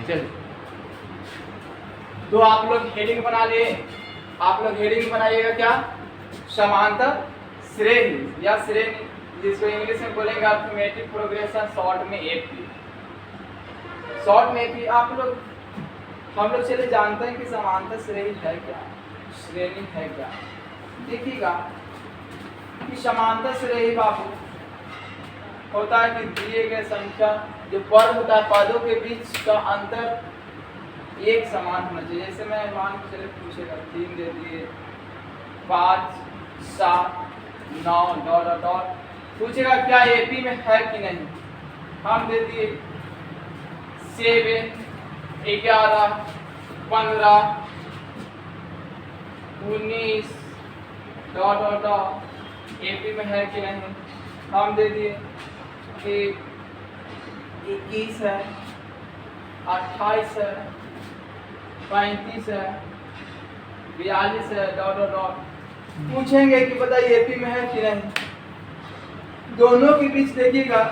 चलिए, तो आप लोग हेडिंग बना लिए। आप लोग हेडिंग बनाइएगा क्या, समांतर श्रेणी या श्रेणी, जिसको इंग्लिश में बोलेंगे अर्थमेटिक प्रोग्रेशन, शॉर्ट में एपी। शॉर्ट में एपी आप लोग, हम लोग चलिए जानते हैं कि समांतर श्रेणी है क्या, श्रेणी है क्या। देखिएगा कि समांतर श्रेणी बाबू होता है कि दिए गए संख्या जो पद होता है, पदों के बीच का अंतर एक समान होना चाहिए। जैसे मैं मान के चले पूछेगा 3 दे दिए, 5 7 9 डॉट डॉट, पूछेगा क्या एपी में है कि नहीं। हम दे दिए 7 11 15 19 डॉट डॉट डॉट, एपी में है कि नहीं। हम दे दिए कि 21 है, 28 है, 35 है, 42 है, डॉट डॉट डॉट। पूछेंगे कि बताइए एपी में है कि नहीं। दोनों के बीच देखिएगा,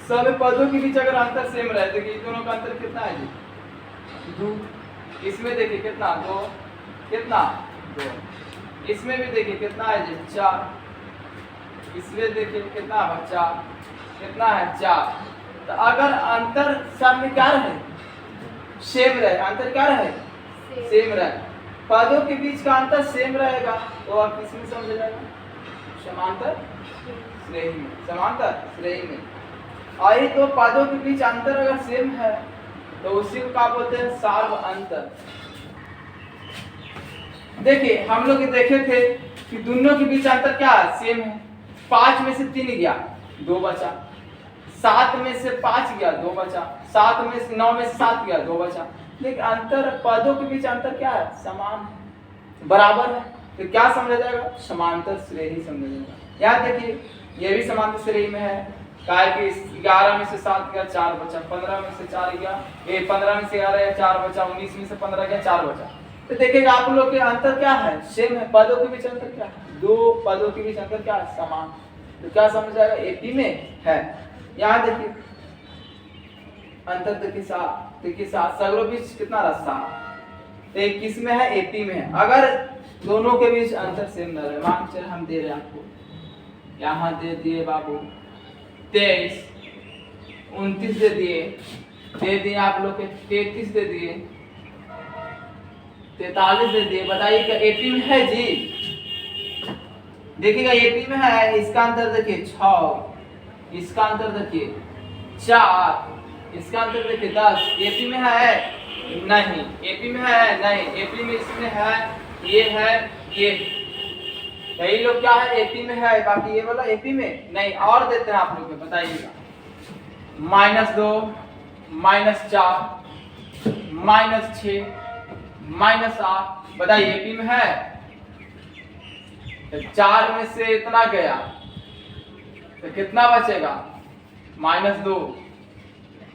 सब पदों के बीच अगर अंतर सेम रहे, देखिए दोनों का अंतर कितना है जी, 2। इसमें देखिए कितना, 2, कितना 2। इसमें भी देखिए कितना है जी, 4। इसमें देखिए कितना है 4, कितना है 4। तो अगर अंतर सब में क्या रहे, सेम रहे, अंतर क्या रहे, सेम रहे, पदों के बीच का अंतर सेम रहेगा, तो आप किसमें समझ जाएगा, समांतर श्रेणी में, समांतर श्रेणी में। और ये तो पदों के बीच अंतर अगर सेम है तो उसी को क्या बोलते हैं, सार्व अंतर। देखिए हम लोग देखे थे कि दोनों के बीच अंतर क्या है, सेम है। 5 में से 3 गया, 2 बचा। 7 में से 5 गया, 2 बचा। 7 में से 9 में से 7 गया, 2 बचा। लेकिन अंतर, पदों के बीच अंतर क्या है, समान है, बराबर है। तो क्या समझा जाएगा, समांतर श्रेणी समझा जाएगा। याद देखिए ये भी समांतर श्रेणी में है, क्या कि 11 में से 7 गया, 4 बचा। 15 में से 4 गया, 15 में से 11 गया, 4 बचा। 19 में से 15 गया, 4 बचा। तो देखिएगा आप लोग के अंतर क्या है, सेम है। पदों के बीच अंतर क्या है, 2 पदों के बीच अंतर क्या है, समान। तो क्या समझ आएगा, एपी में है। यहाँ देखिए अंतर देखिए सात, सगरों बीच कितना रहा, 7। तो 21 में है, एपी में है। अगर दोनों के बीच अंतर सेम न रहे, मान चले हम दे रहे हैं आपको, यहाँ दे दिए बाबू 23, 29 दे दिए आप लोग के 33 दे दिए, 43 दे दिए। बताइए क्या एपी में है जी, देखिएगा एपी में है। इसका अंतर देखिए 6, इसका अंतर देखिए 4, इसका अंतर देखिए 10। एपी में है नहीं, एपी में है नहीं, एपी में इसमें है, ये है, ये यही लोग क्या है, एपी में है, बाकी ये वाला एपी में नहीं। और देते हैं आप लोग को, बताइएगा -2 -4 -6 -8, बताइए एपी में है। 4 में से इतना गया तो कितना बचेगा, -2।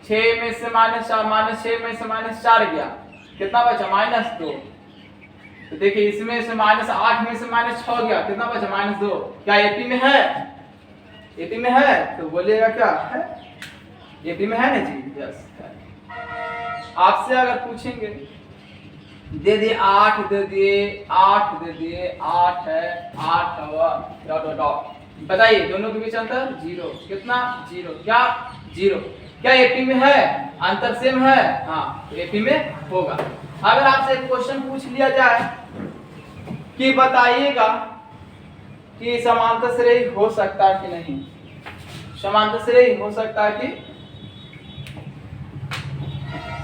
6 में से -4, -6 में से -4 गया, कितना बचा, -2। तो देखिए इसमें से -8 में से -6 गया, कितना बचा, -2। क्या एपी में है, एपी में है, तो बोलिएगा क्या है, एपी में है ना जी, यस है। आपसे अगर पूछेंगे, दे दिए 8 दे दिए 8 दे दिए 8 है, 8 हुआ, डॉट डॉट डॉट। बताइए दोनों के बीच अंतर 0, कितना 0, क्या 0। क्या एपी में है, अंतर सेम है, हाँ तो एपी में होगा। अगर आपसे एक क्वेश्चन पूछ लिया जाए कि बताइएगा कि समांतर श्रेणी हो सकता है कि नहीं, समांतर श्रेणी हो सकता है कि,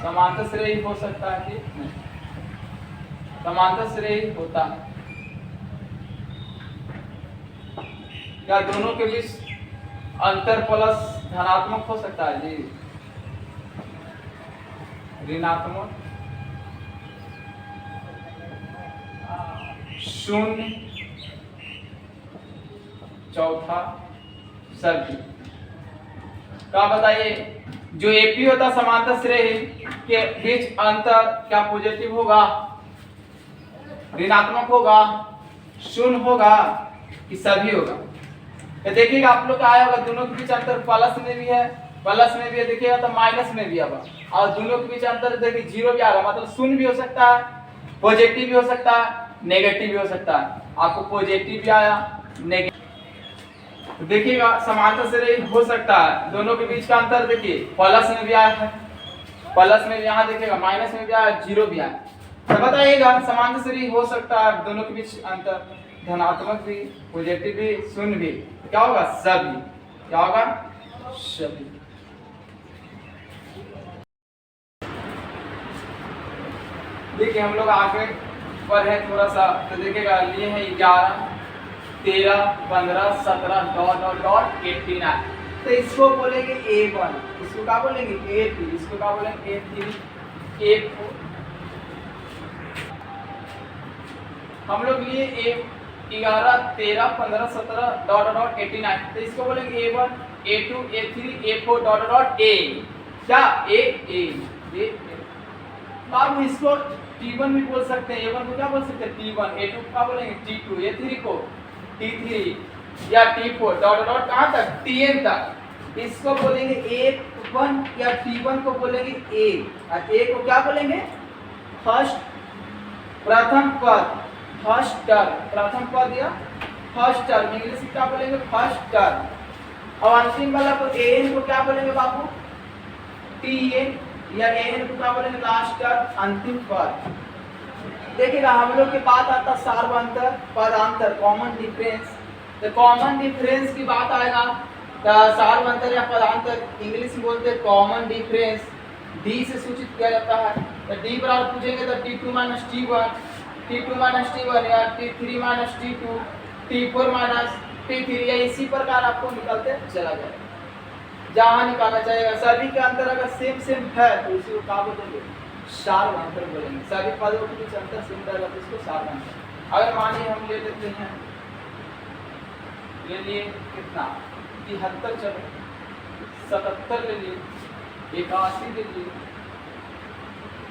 समांतर श्रेणी हो सकता है कि नहीं, समांतर श्रेणी होता है। क्या दोनों के बीच अंतर प्लस धनात्मक हो सकता है जी, ऋणात्मक, 0, चौथा सभी। क्या बताइए, जो एपी होता समांतर श्रेणी के बीच अंतर क्या पॉजिटिव होगा, ऋणात्मक होगा, 0 होगा कि सभी होगा। तो देखिएगा आप लोग का आया होगा, दोनों के बीच अंतर प्लस में भी है प्लस में भी है देखिएगा तो माइनस में भी आएगा, और दोनों के बीच अंतर देखिए जीरो भी आ रहा है, मतलब शून्य भी हो सकता है, पॉजिटिव भी हो सकता है, नेगेटिव भी हो सकता है। आपको पॉजिटिव भी आया, नेगेटिव, देखिएगा समांतर से हो सकता है। दोनों के बीच का अंतर देखिए प्लस में भी आया है, प्लस में भी यहाँ देखिएगा, माइनस में भी आया, जीरो भी आया। तो बताइएगा समांतर से हो सकता है दोनों के बीच अंतर, धनात्मक भी, पॉजिटिव भी, शून्य भी, क्या होगा सभी, क्या होगा सभी। देखिए हम लोग आगे पर है थोड़ा सा, तो देखिएगा लिए हैं 11, 13, 15, 17 डॉट डॉट डॉट 89। तो इसको बोलेंगे A1, इसको क्या बोलेंगे A2, इसको क्या बोलेंगे A3, A4। हम लोग लिए 11, 13, 15, 17 डॉट डॉट 89, तो इसको बोलेंगे A1, A2, A3, A4 dot dot A, क्या A। अब इसको T1 भी बोल सकते हैं, A1 को क्या बोल सकते हैं T1, A2 को क्या बोलेंगे T2, A3 को T3 या T4 डॉट डॉट कहाँ तक Tn तक। इसको बोलेंगे A1 या T1 को बोलेंगे A, और A को क्या बोलेंगे फर्स्ट, प्रथम पद, फर्स्ट टर्म, प्रथम पद या फर्स्ट टर्म, इंग्लिश में क्या बोलेंगे फर्स्ट टर्म। और अंतिम वाला को An को क्या बोलेंगे बाबू Tn, या An को क्या बोलेंगे लास्ट टर्म, अंतिम पद। देखिएगा हम लोग के बात आता सार्वंतर, पदांतर, कॉमन डिफरेंस। तो कॉमन डिफरेंस की बात आएगा तो सार्वंतर या पदांतर इंग्लिश में बोलते हैं कॉमन डिफरेंस, डी से सूचित किया जाता है। तो डी बराबर पूछेंगे तो T2 minus T1, T2 minus T1 या T3 minus T2, T4 minus T3, या इसी प्रकार आपको निकलते चला जाएगा जहाँ निकालना चाहेगा। सभी के अंतर अगर सेम है तो इसी को क्या बोलेंगे सार्वंतर बोलेंगे। सभी पदों के बीच अंतर सेम रहेगा तो इसको सार्वंतर। अगर मानिए हम ले लेते हैं, ले लिए कितना 73, चलो 77 ले लिए, 81 ले लिए,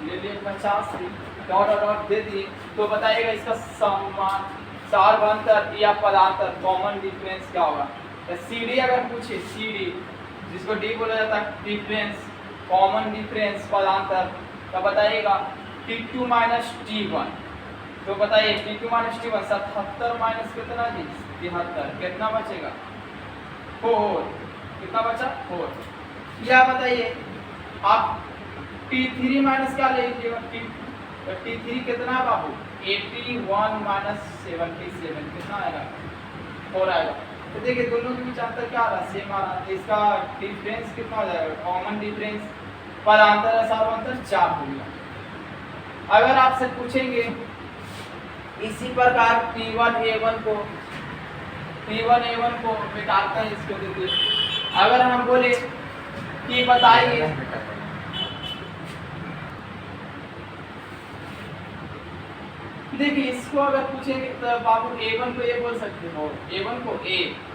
ले लिए 85 डॉट डॉट दे दिए, तो बताइएगा इसका समान सार्वंतर या पदांतर कॉमन डिफरेंस क्या होगा। तो CD अगर पूछे, CD जिसको D बोला जाता है डिफरेंस, कॉमन डिफरेंस पदांतर, तो बताइएगा T2 माइनस T1। तो बताइए T2 माइनस T1 77 माइनस कितना जी 73, कितना बचेगा 4, कितना बचा 4। या बताइए आप T3 माइनस क्या ले लीजिएगा तो T3 कितना है बाबू 81 माइनस 77, कितना आएगा 4 आएगा। तो देखिए दोनों के बीच अंतर क्या आ रहा है सेम आ रहा है, इसका डिफरेंस कितना हो जाएगा कॉमन डिफरेंस पदांतर या सार्वंतर 4 हो गया। अगर आपसे पूछेंगे इसी प्रकार T1A1 को मिटाते हैं, इसको देखिए अगर हम बोले कि बताइए देखिए इसको अगर पूछेंगे तो बाबू A1 को A बोल सकते हो, A1 को A,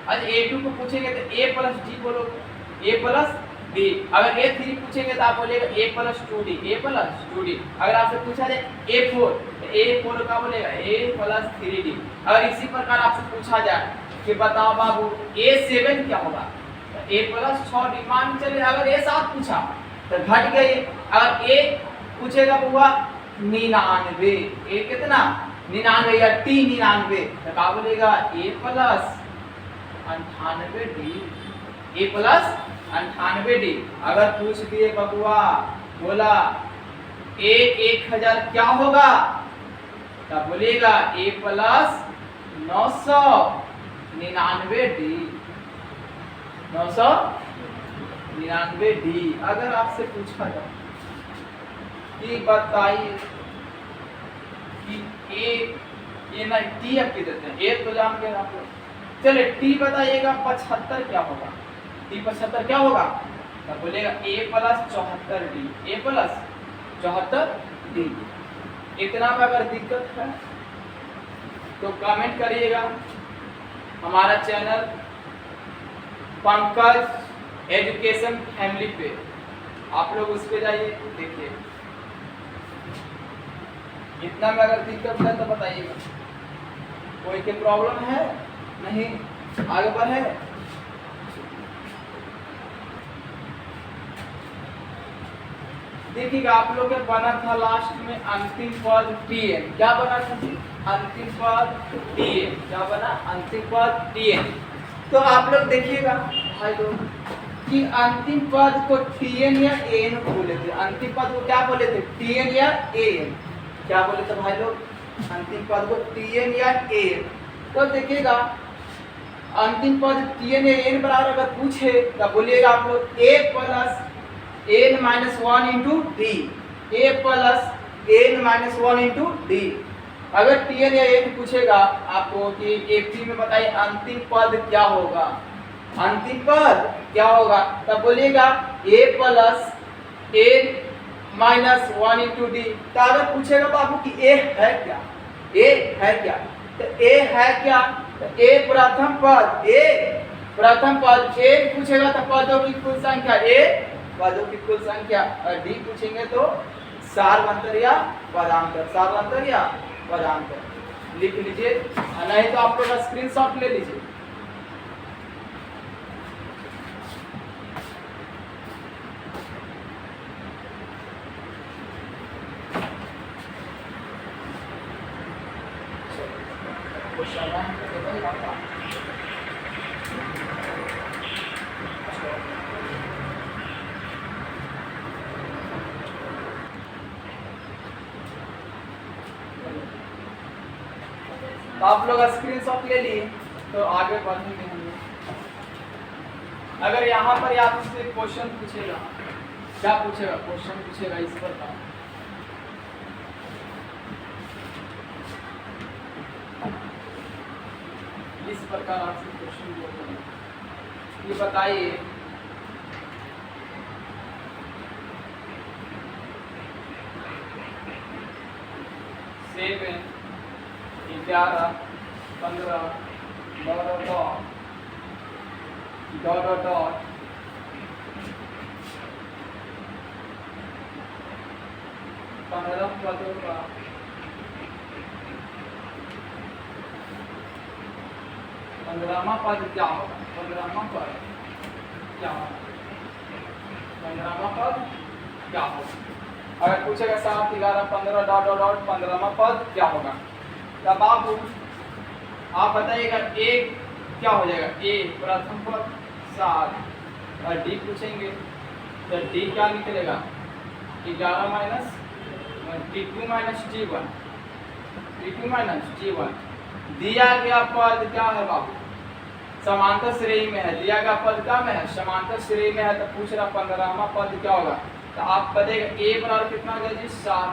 और A2 को पूछेंगे तो A प्लस D बोलोगे, A प्लस D। अगर A3 पूछेंगे तो आप बोलेगा A plus 2D, A plus 2D। अगर आपसे पूछा जाए A4 तो A4 का बोलेगा A प्लस 3D। अगर इसी प्रकार आपसे पूछा जाए कि बताओ बाबू A7 क्या होगा तो A प्लस 6D। मान चले अगर A7 पूछा तो घट गए, अगर A पूछेगा बुआ 99, ए कितना 99 या T99, तो क्या बोलेगा A plus 98D, A plus 98D। अगर पूछ दिए बबुआ बोला A 1000 क्या होगा तब बोलेगा A प्लस 999D, 999D। अगर आपसे पूछा जाए कि बताइए कि ए ना टी अब देते हैं, ए तो जान के आप लोग, चलिए टी बताइएगा 75 क्या होगा, टी 75 क्या होगा तब बोलेगा ए प्लस 74D, ए प्लस 74D। इतना में अगर दिक्कत है तो कमेंट करिएगा। हमारा चैनल पंकज एजुकेशन फैमिली पे आप लोग उस पे जाइए देखिए। इतना में अगर दिक्कत है तो बताइएगा, कोई के प्रॉब्लम है नहीं, आगे बढ़े। देखिएगा आप लोग के बना था लास्ट में अंतिम पद Tn, क्या बना था जी? अंतिम पद Tn, क्या बना? अंतिम पद Tn। तो आप लोग देखिएगा भाई लोग कि अंतिम पद को Tn या An बोले थे। अंतिम पद को क्या बोले थे? Tn या An, क्या बोले थे भाई लोग? अंतिम पद को Tn या An। तो देखिएगा अंतिम पद Tn या An बराबर अगर पूछे तो बोलिएगा आप लोग a plus n minus 1 into D, a plus n minus 1 into D. अगर Tn या An पूछेगा आपको कि AP में बताइए अंतिम पद क्या होगा, अंतिम पद क्या होगा, तब बोलिएगा a plus n minus 1 into D. तो अगर पूछेगा बाबू कि a है क्या, a है क्या, तो a है क्या, तो a प्रथम पद, a प्रथम पद, a पूछेगा तो पदों की कुल संख्या, a पदों की कुल संख्या, और डी पूछेंगे तो सार्वंतर या पदांतर, सार्वंतर या पदांतर लिख लीजिए, नहीं तो आप लोग स्क्रीनशॉट ले लीजिए। तो आप लोग स्क्रीनशॉट ले लिए तो आगे बढ़ेंगे हम लोग। अगर यहाँ पर आपसे क्वेश्चन पूछेगा, क्या पूछेगा? क्वेश्चन पूछेगा इस पर का, इस प्रकार आपसे क्वेश्चन बोलेगा, ये बताइए सेवन 11 15 डॉट 15 पदों का 15वां पद क्या होगा? 15वां पद क्या होगा? 15वां पद क्या होगा? अगर पूछेगा 7 11 15 डॉट 15वां पद क्या होगा? तब आप बताइएगा a क्या हो जाएगा? a प्रथम पद 7 और d पूछेंगे तो d क्या निकलेगा? 11 minus t2 minus t1, t2 minus t1। दिया गया पद क्या है बाबू? समांतर श्रेणी में है। दिया गया पद क्या में है? समांतर श्रेणी में है। तो पूछ रहा 15वां पद क्या होगा? तो आप बताइएगा a बराबर कितना हो गया जी? 7।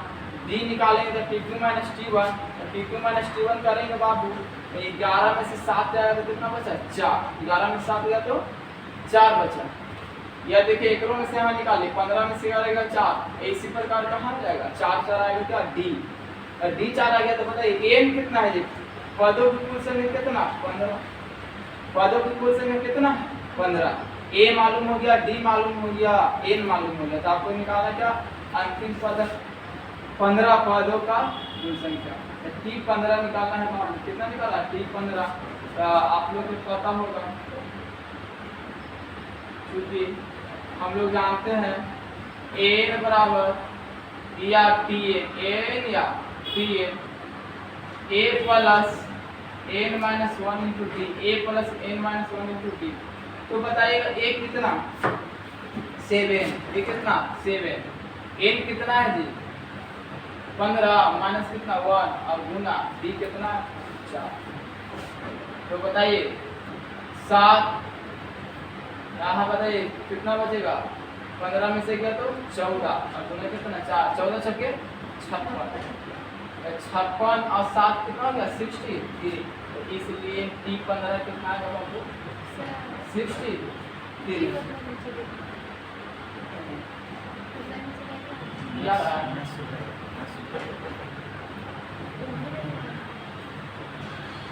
d निकालेंगे तो t2 minus t1, t2 minus t1 करेंगे बाबू, 11 में से 7 जाएगा तो कितना बचा? 4। 11 में 7 गया तो 4 बचा। यह देखिए एकरों में से यहाँ निकालिए, 15 में से आएगा 4, इसी प्रकार कहाँ जाएगा? 4 4 आएगा क्या? डी, और डी 4 आ गया तो बताइए एन कितना है जी? पदों की कुल संख्या कितना? 15। पदों की कुल संख्या कितना? 15। ए मालूम हो गया, डी मालूम हो गया, एन मालूम हो गया, तो आपको निकालना क्या? अंतिम पद 15 पदों का कुल संख्या। टी 15 निकालना है बाबू, कितना निकाला? टी 15। आप लोग को पता होगा क्योंकि हम लोग जानते हैं एन बराबर या टी एन या t n, a plus n minus 1 into t, a plus n minus 1 into t. तो बताइएगा ए कितना? 7। ए कितना? 7। एन कितना है जी? 15 माइनस कितना? 1 और गुना डी कितना? 4। तो बताइए 7, यहाँ बताइए कितना बचेगा? 15 में से गया तो 14 और गुना कितना? 4। 14 छक्के 56, 56 और 7 कितना हो गया? 63। तो इसलिए टी 15 कितना आएगा बाबू? 63।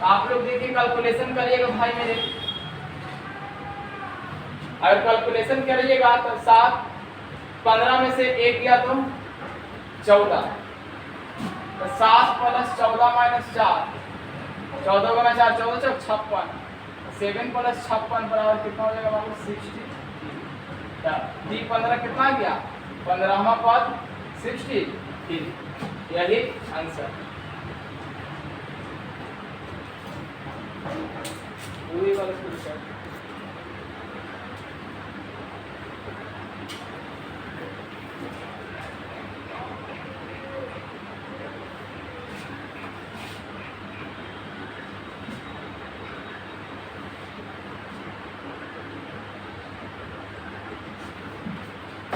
आप लोग देखिए कैलकुलेशन करिएगा भाई मेरे, अगर कैलकुलेशन करिएगा तो 7 15 में से 1 गया तो 14, तो 7 प्लस 14 माइनस 4, 14 गुना 4 14 चौक 56, 7 प्लस 56 बराबर कितना हो जाएगा बाबू? 63। डी 15 कितना गया? 15वां पद 63, यही आंसर। पूरी वाला शुरू कर।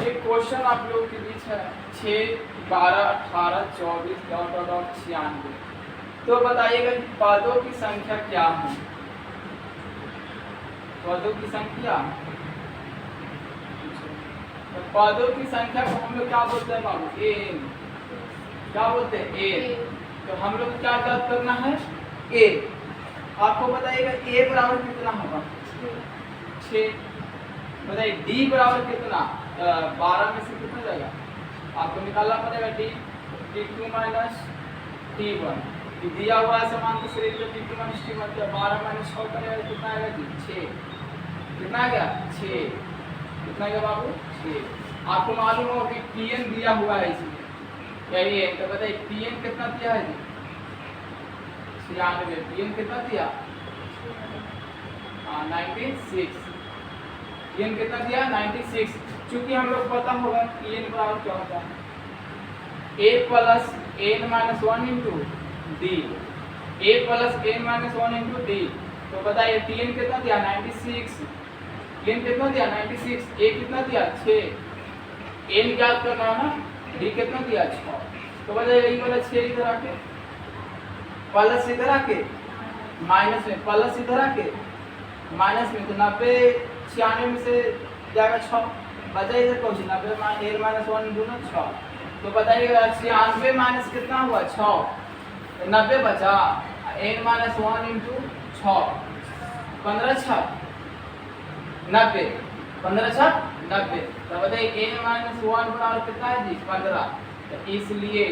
एक क्वेश्चन आप लोगों के बीच है 6, 12, 18, 24, 96। तो बताइएगा कि पदों की संख्या क्या है? पदों की संख्या, तो पदों की संख्या को हम लोग क्या बोलते हैं बाबू? एन। क्या बोलते हैं? एन। तो हम लोग क्या याद करना है? ए। आपको बताइएगा ए बराबर कितना होगा? 6। बताइए डी बराबर कितना? 12 में से कितना जाएगा? आपको निकालना पड़ेगा डी। T2 माइनस T1 दिया हुआ है समांतर श्रेणी में T2 माइनस T1, 12 माइनस 6 करेगा कितना आएगा जी? 6। कितना आ गया? 6। कितना गया बाबू? 6। आपको मालूम हो कि Tn दिया हुआ है इसमें, यही है। तो बताइए Tn कितना दिया है जी? 96। Tn कितना दिया? 96। Tn कितना दिया? 96। चूंकि हम लोग पता होगा Tn बराबर क्या होता है? a plus n minus 1 into D. a plus n minus 1 into D. तो बताइए Tn कितना दिया? 96। Tn कितना दिया? 96। a कितना दिया? 6। n ज्ञात करना है ना? d कितना दिया? 6। तो बताइए ये वाला 6 इधर आके प्लस इधर आके माइनस में, प्लस इधर आके माइनस में, तो 90 96 में से जाएगा 6, बचा इधर कुछ 90 माइनस 1 दूना 6। तो बताइएगा 96 माइनस कितना हुआ? 6। तो 90 बचा, n माइनस 1 इंटू 6, 15 6 90, 15 6 90। तो बताइए n माइनस 1 बराबर कितना है जी? 15। तो इसलिए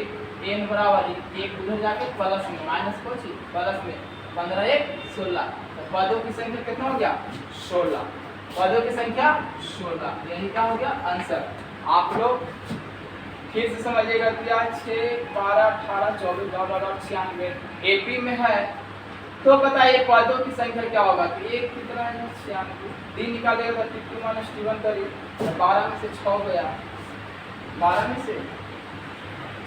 n बराबर 1 उधर जाके प्लस में, माइनस को प्लस में, 15 1 16। तो पदों की संख्या कितना हो गया? 16। पदों की संख्या 16, यही क्या हो गया? आंसर। आप लोग फिर से समझिएगा कि आज 6, 12, 18, 24, 96 एपी में है। तो बताइए पदों की संख्या क्या होगा? तो एक कितना है? 96। डी निकालेगा तो T2 माइनस T1 करिए, तो 12 में से 6 गया, 12 में से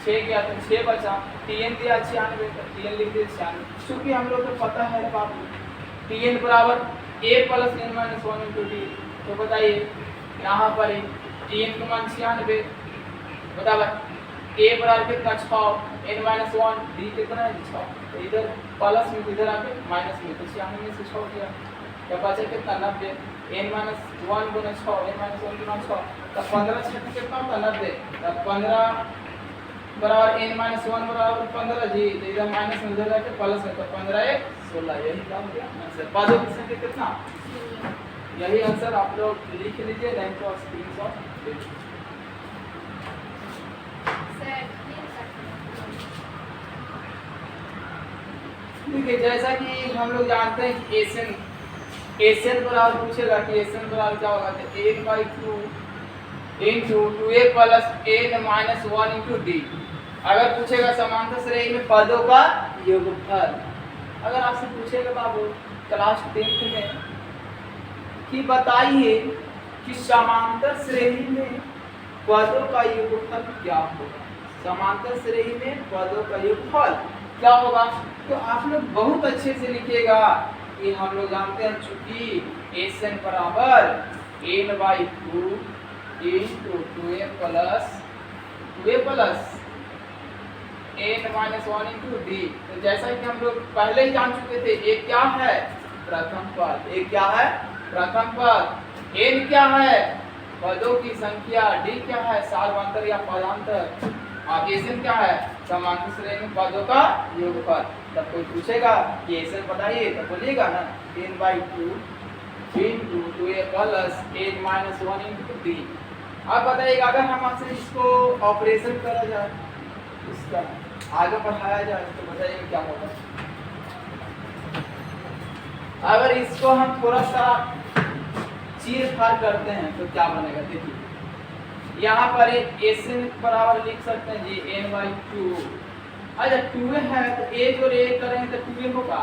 6 गया तो 6 बचा। Tn दिया 96, तो Tn लिख दिया 96। क्योंकि हम लोग को पता है बाबू Tn बराबर a plus n minus 1 into D. तो बताइए यहाँ पर Tn का मान 96, बराबर a बराबर कितना? 6, n माइनस 1, d कितना है? 6। तो इधर प्लस में, इधर आके माइनस में, तो 96 में से 6 गया, तो बचा कितना? 90। n माइनस 1 गुना 6, n माइनस 1 गुना 6, तो 15 6 कितना होता? 90। तो 15 बराबर n माइनस 1 बराबर 15 जी, तो इधर माइनस में, इधर जाके प्लस में, तो 15 1 16, यही क्या हो गया आंसर। पदों की संख्या कितना? यही आंसर। आप लोग लिख लीजिए, नहीं तो स्क्रीनशॉट ले लीजिए। देखिए जैसा कि हम लोग जानते हैं कि एसएन बराबर पूछेगा कि एसएन बराबर क्या होगा? तो n/2 into 2a plus n minus 1 into D. अगर पूछेगा समांतर श्रेणी में पदों का योगफल, अगर आपसे पूछेगा बाबू क्लास 10th में कि बताइए कि समांतर श्रेणी में पदों का योगफल क्या होगा? समांतर श्रेणी में पदों का योगफल क्या होगा? तो आप लोग बहुत अच्छे से लिखिएगा कि हम लोग जानते हैं चूंकि एसएन बराबर n/2 into 2a plus n minus 1 into D. तो जैसा कि हम लोग पहले ही जान चुके थे, एक क्या है? प्रथम पद। एक क्या है? प्रथम पद। n क्या है? पदों की संख्या। डी क्या है? सार्वधातुक या पदांतर। और एसएन क्या है? समांतर श्रेणी में पदों का योगफल। तब कोई पूछेगा कि एसएन बताइए, तो बोलिएगा ना n/2 into 2a plus n minus 1 into D. अब बताइएगा अगर हम आपसे इसको ऑपरेशन करा जाए, इसका आगे बढ़ाया जाए, तो बताइए क्या होगा? अगर इसको हम थोड़ा सा चीर फाड़ करते हैं तो क्या बनेगा? देखिए यहाँ पर एस एन बराबर लिख सकते हैं जी n/2। अच्छा 2 है तो ए जो रे करेंगे तो 2 होगा,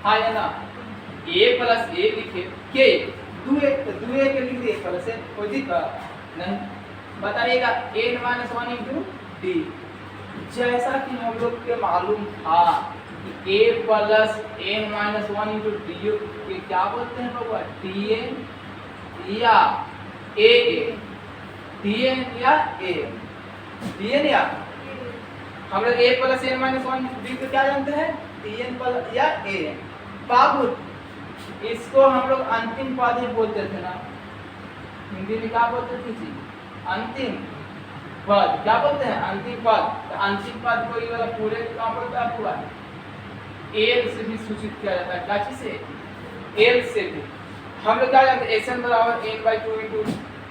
हाँ या ना, a प्लस ए लिखे के 2 के लिख दिए प्लस ए, कोई दिक्कत नहीं। बताइएगा n-1 इंटू डी, जैसा कि हम लोग के मालूम था कि a plus n-1 into D के क्या बोलते हैं बाबा, tn या a, tn या a, tn या हम लोग a प्लस n-1 डी को क्या जानते हैं, tn प्लस या a। बाबू इसको हम लोग अंतिम पद ही बोलते थे ना, हिंदी में क्या बोलते थे जी, अंतिम पद, क्या बोलते हैं अंतिम पद। तो अंतिम पद को ये वाला पूरे क्या बोलता है, पूरा एल से भी सूचित किया जाता है, क्या चीज से, एल से भी। हम लोग क्या जानते हैं एस एन बराबर n/2 इंटू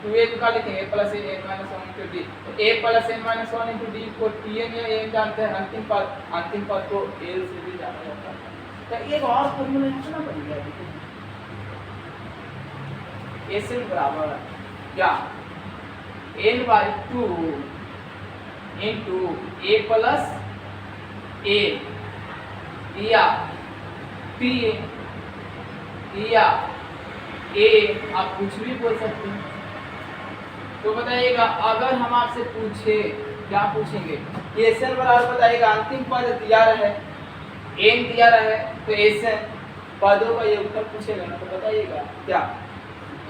2a को क्या लिखेंगे a plus n-1 into D, तो a plus n-1 into D को tn या n जानते हैं, अंतिम पद को एल से भी जाना जाता है। तो एक और फॉर्मूला लिखना पड़ेगा, एस एन बराबर क्या n/2 into a plus a या p या a, आप कुछ भी बोल सकते हैं। तो बताइएगा अगर हम आपसे पूछे, क्या पूछेंगे, एस एन बराबर बताइएगा अंतिम पद दिया रहे n दिया रहे तो एस एन पदों का ये उत्तर पूछेगा ना, तो बताइएगा क्या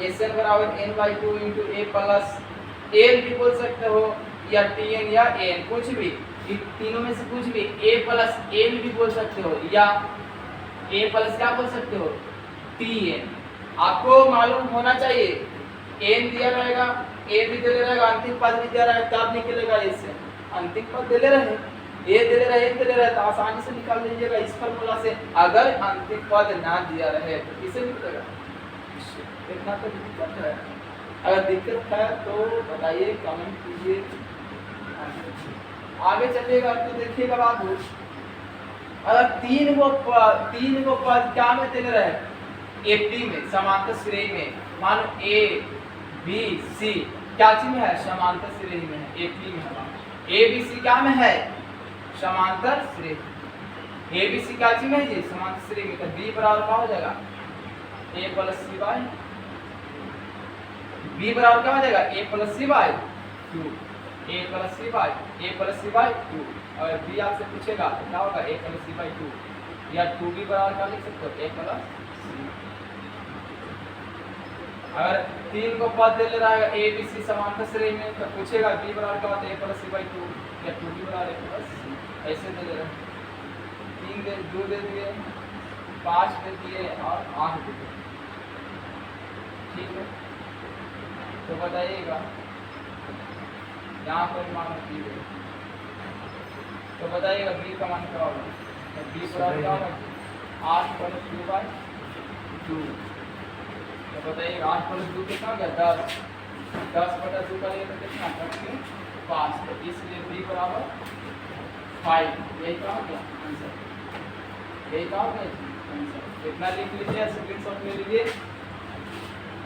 एस एन बराबर n/2 into a plus L भी बोल सकते हो या tn या n, कुछ भी इन तीनों में से कुछ भी, a प्लस एल भी बोल सकते हो या a प्लस क्या बोल सकते हो tn। आपको मालूम होना चाहिए n दिया रहेगा, a भी दे रहेगा, अंतिम पद भी दिया रहेगा, तब निकलेगा इससे अंतिम पद दे रहे, a दे रहे, n दे रहे, तो आसानी से निकाल लीजिएगा इस फार्मूला से। अगर अंतिम पद ना दिया रहे तो किसे निकलेगा, इतना तो दिक्कत है। अगर दिक्कत है तो बताइए, कमेंट कीजिए, आगे चलिएगा। तो देखिएगा बाबू अगर तीन गो पद क्या में दे रहे, एपी में समांतर श्रेणी में, मान ए बी सी क्या चीज में है, समांतर श्रेणी में है, एपी में है, ए बी सी क्या में है, समांतर श्रेणी, ए बी सी क्या चीज में है जी, समांतर श्रेणी में। तो बी बराबर क्या हो जाएगा, ए प्लस सी बाय, बी बराबर क्या हो जाएगा, ए प्लस सी बाय 2, ए प्लस सी बाय 2। और बी आपसे पूछेगा तो क्या होगा, ए प्लस सी बाय 2 या 2b बराबर क्या लिख सकते हो, ए प्लस सी। अगर तीन को पद दे ले रहा है ए बी सी समांतर श्रेणी में, तो पूछेगा बी बराबर क्या होता है, ए प्लस सी बाय 2 या 2b बराबर ए प्लस सी, ऐसे दे ले रहे हैं। 3 दे 2 दे दिए, 5 दे दिए और 8 दे दिए, ठीक है। तो बताइएगा यहाँ पर मान दी गई, तो बताइएगा बी का मान क्या होगा, तो बी बराबर क्या होगा 8 प्लस 2 बाय 2। तो बताइएगा 8 प्लस 2 कितना हो गया 10, 10 बटा 2 करेंगे तो कितना 5, तो इसलिए बी बराबर 5। यही क्या हो गया आंसर, यही क्या हो गया आंसर। इतना लिख लीजिए, स्क्रीनशॉट ले लीजिए।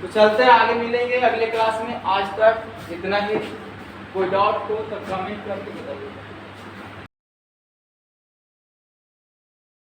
तो चलते हैं आगे, मिलेंगे अगले क्लास में। आज तक इतना ही, कोई डाउट हो तो कमेंट करके बताइए।